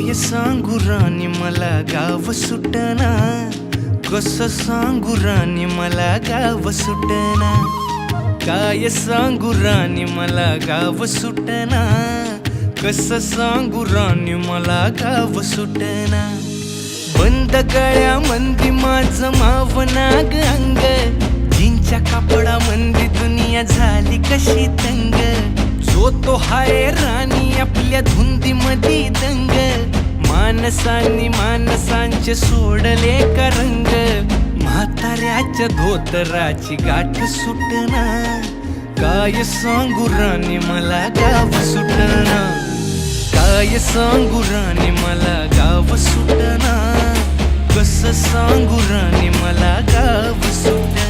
काय सांगू राणी मला गाव सुटना, कसं सांगू राणी मला गाव सुटना, काय सांगू राणी मला गाव सुटना, कसं सांगू राणी मला गाव सुटना। बंद गळ्यामंदी माझं मावनाग अंग, जीनच्या कापडामंदी दुनिया झाली कशी तंग, जो तो हाय राणी आपल्या धुंदीमधी दंग, माणसांनी माणसांचे सोडले का रंग, म्हाताऱ्याच्या धोतराची गाठ सुटना, काय सांगू राणी मला गाव सुटना, काय सांगू राणी मला गाव सुटना, कसं सांगू राणी मला गाव सुटना।